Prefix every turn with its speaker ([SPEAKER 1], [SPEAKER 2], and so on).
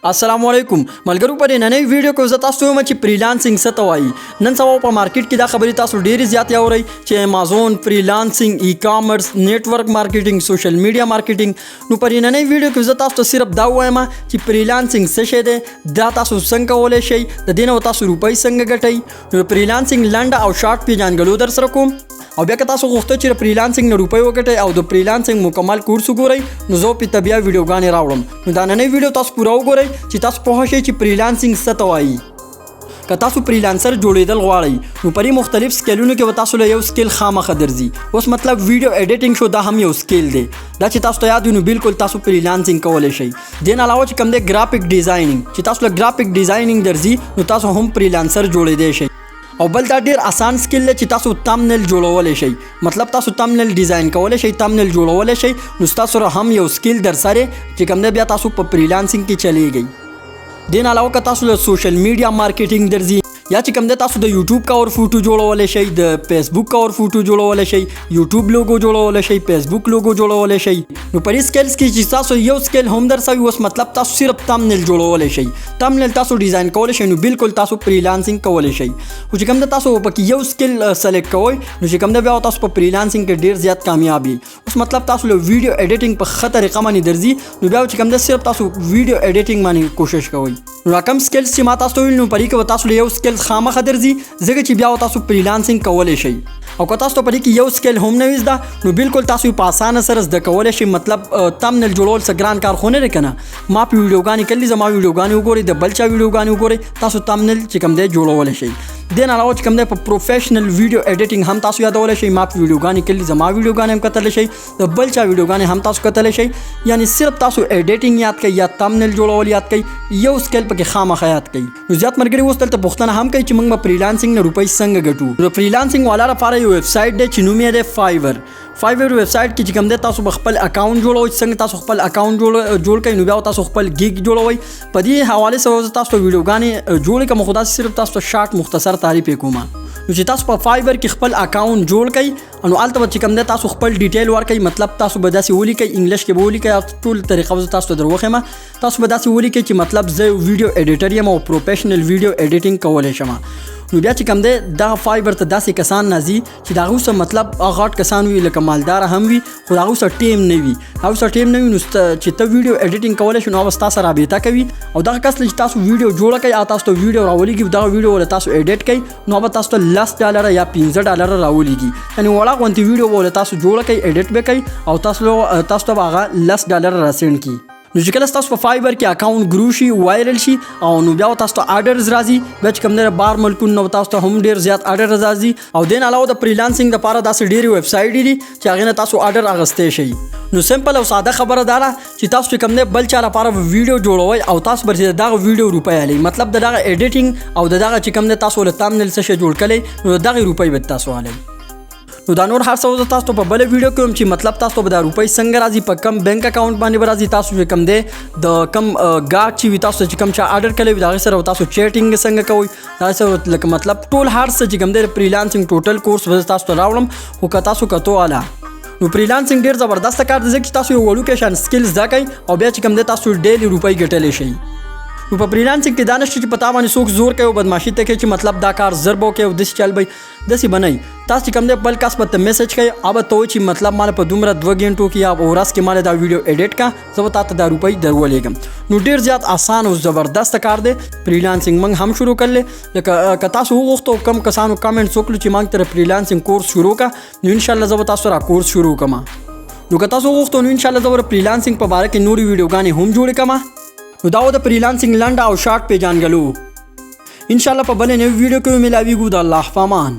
[SPEAKER 1] अस्सलाम वालेकुम मलګرو په نننۍ ویډیو کې زه تاسو ته چې فریلانسینګ څه ته وایي. نن سبا په مارکیټ کې دا خبرې تاسو ډېرې زیاتې اورئ چې امازون، فریلانسینګ، ای کامرس، نیټورک مارکیټینګ، سوشل میډیا مارکیټینګ. نو په نننۍ ویډیو کې زه تاسو ته صرف دا وایم چې فریلانسینګ څه شی دی، دا تاسو څنګه کولی شئ، د دې نه تاسو روپۍ څنګه ګټئ. نو فریلانسینګ لنډه او شارټ پیژنګلو در سره کوم او بیا که تاسو غوښته چې فریلانسینګ نه روپۍ وګټئ او د فریلانسینګ مکمل کورس وګورئ نو زه په بیا ویډیوګانې راوړم. نو دا نننۍ ویډیو تاسو پوره وګورئ چې تاسو پوه شئ چې فریلانسینګ څه ته وایي. که تاسو فریلانسر جوړېدل غواړئ نو په مختلف سکیلونو کې به تاسو له یو سکیل خامخا درځي. اوس مطلب ویډیو ایډیټینګ شو، دا هم یو سکیل دی. دا چې تاسو ته یاد وي نو بالکل تاسو فریلانسینګ کولی شئ. دې نه علاوه چې کوم دی ګرافیک ډیزاینینګ، چې تاسو له ګرافیک ډیزاینینګ درځي نو تاسو هم فریلانسر جوړېدی شئ. او بل دا ډیر آسان سکیل دی چې تاسو تامنیل جوړولی شئ. مطلب تاسو تامنیل ډیزاین کولی شئ، تامنیل جوړولی شئ. نو تاسو سره هم یو سکیل در سره چې کوم دی بیا تاسو په فریلانسینګ کې چلیږئ. دې نه علاوه که تاسو له سوشل میډیا مارکیټینګ درځي یا چې کوم دی تاسو د یوټیوب کور فوټو جوړولی شئ، د فیسبوک کور فوټو جوړولی شئ، یوټیوب لوګو جوړولی شئ، فیسبوک لوګو جوړولی شئ. نو په دې سکیلز کې چې تاسو یو سکیل هم در سوي، اوس مطلب تاسو صرف تامنیل جوړولی شئ، تامنیل تاسو ډیزاین کولی شئ، نو بالکل تاسو فریلانسینګ کولی شئ. خو چې کوم دی تاسو پکې یو سکیل سلیکټ کوئ نو چې کوم دی بیا تاسو په فریلانسینګ کې ډیر زیات کامیاب یئ. اوس مطلب تاسو له ویډیو ایډیټینګ په ښه طریقه باندې درځي نو بیا چې کوم دی صرف تاسو ویډیو ایډیټینګ باندې کوشش کوئ. نو کوم سکیلز چې ما تاسو ته ویل نو په دې کې به تاسو له یو سکیل خامخا درځي ځکه چې بیا تاسو فریلانسینګ کولی شئ. او که تاسو ته په دې کې یو سکیل هم نه وي زده نو بالکل تاسو په اسانه سره زده کولی شئ. مطلب تامنیل جوړول څه ګران کار خو نه دی که نه. ما په ویډیوګانې کړلي، زما ویډیوګانې وګورئ، د بل چا ویډیوګانې وګورئ، تاسو تامنیل چې کوم دی جوړولی شئ. دې نه علاوه چې کوم دی په پروفیشنل ویډیو ایډیټینګ هم تاسو یادولی شئ. ما په ویډیوګانې کړلي، زما ویډیوګانې هم کتلی شئ، د بل چا ویډیوګانې هم تاسو کتلی شئ. یعنی صرف تاسو ایډیټینګ یاد کړئ یا تامنیل جوړول یاد کړئ، یو سکیل پکې خامخا یاد کړئ. نو زیات ملګري اوس دلته پوښتنه هم کوي چې موږ به فریلانسینګ نه روپۍ څنګه ګټو. نو فریلانسینګ والا لپاره یو ویب سایټ دی چې نوم یې دی فایور. فایور ویب سایټ کې چې کوم دی تاسو به خپل اکاونټ جوړوئ. څنګه تاسو خپل اکاونټ جوړ کړئ نو بیا تاسو خپل ګیګ جوړوئ. په دې حوالې سره تاسو ته ویډیوګانې جوړې کوم، خو داسې صرف تاسو ته شارټ مختصر تعریف یې کوم. نو چې تاسو په فایور کې خپل اکاونټ جوړ کړئ نو هلته به چې کوم دی تاسو خپل ډیټیل ورکړئ. مطلب تاسو به داسې ولیکئ، انګلیش کې به ولیکئ، ټول طریقه به تاسو ته در وښیم. تاسو به داسې ولیکئ چې مطلب زه ویډیو ایډیټر یم او پروفیشنل ویډیو ایډیټینګ کولی شم. نو بیا چې کوم دی دغه فایبر ته داسې کسان راځي چې د هغوی سره مطلب غټ کسان وي، لکه مالداره هم وي، خو د هغوی سره ټیم نه وي. هغوی سره ټیم نه وي نو چې ته ویډیو ایډیټینګ کولی شي نو هغه ستا سره رابطه کوي. او دغه کس چې تاسو ویډیو جوړه کړئ او تاسو ته ویډیو راولیږي، دغه ویډیو ول تاسو ایډیټ کړئ نو هغه تاسو ته $10 یا $15 راولیږي. یعنې وړه غونتې ویډیو ول تاسو جوړه کړئ، ایډیټ به کوئ او تاسو ته هغه $10 راسینډ کړي. نو چې کله تاسو په فایبر کې اکاونټ ګرو شي، وایرل شي او نو بیا تاسو ته آرډرز راځي، بیا چې کوم دی بار ملکونو نو تاسو ته هم ډېر زیات آرډر راځي. او دې نه علاوه د فریلانسینګ دپاره داسې ډېرې ویب سایټ دي چې هغې نه تاسو آرډر اخیستی شئ. نو سمپل او ساده خبره دا ده چې تاسو چې کوم دی بل چا لپاره ویډیو جوړوئ او تاسو به د دغه ویډیو روپۍ هلئ. مطلب د دغه ایډیټینګ او د دغه چې کوم دی تاسو له تامنیل څه شی جوړ کړی نو د دغې روپۍ به تاسو هلئ. نو دا نور هر څه زه تاسو ته په بله ویډیو کې وم چې مطلب تاسو به دا روپۍ څنګه راځي، په کم بینک اکاونټ باندې به راځي، تاسو چې کوم دی د کم ګاهک چې وي تاسو چې کوم چا آرډر کړی وي د هغې سره تاسو چیټینګ څنګه کوئ، د هغې سره لکه مطلب ټول هر څه چې کوم دی فریلانسینګ ټوټل کورس به تاسو ته راوړم. خو که تاسو کتو والا نو فریلانسینګ ډېر زبردسته کار دی ځکه چې تاسو یو وړوکی شان سکل زده کوئ او بیا چې کوم دی تاسو ډیلی روپۍ ګټلی شئ. نو په فریلانسینګ کې دا نشته چې په تا باندې څوک زور کوي او بدماشي ته کوي چې مطلب دا کار زر به وکړي او داسې چل به داسې به نه. تاسو چې کوم دی بل کس به ته میسج کوي هغه به ته وایي چې مطلب ماله په دومره 2 غنټو کې یا په ورځ کې ماله دا ویډیو ایډیټ کړه، زه به تا ته دا روپۍ در ولېږم. نو ډېر زیات آسان او زبردسته کار دی فریلانسینګ. موږ هم شروع کړلی، لکه که تاسو وغوښتو کم کسانو کامنټس وکړو چې موږ ته فریلانسینګ کورس شروع کړه نو انشاءالله زه به تاسو سره کورس شروع کړم. نو که تاسو وغوښتو نو انشاءالله زه به فریلانسینګ په باره کې نورې ویډیوګانې هم جوړې کړم. نو دا و د فریلانسینګ لنډه او شارټ پیژنګلو. انشاءالله په بلې نوې ویډیو کې ملاویږو. د الله په امان.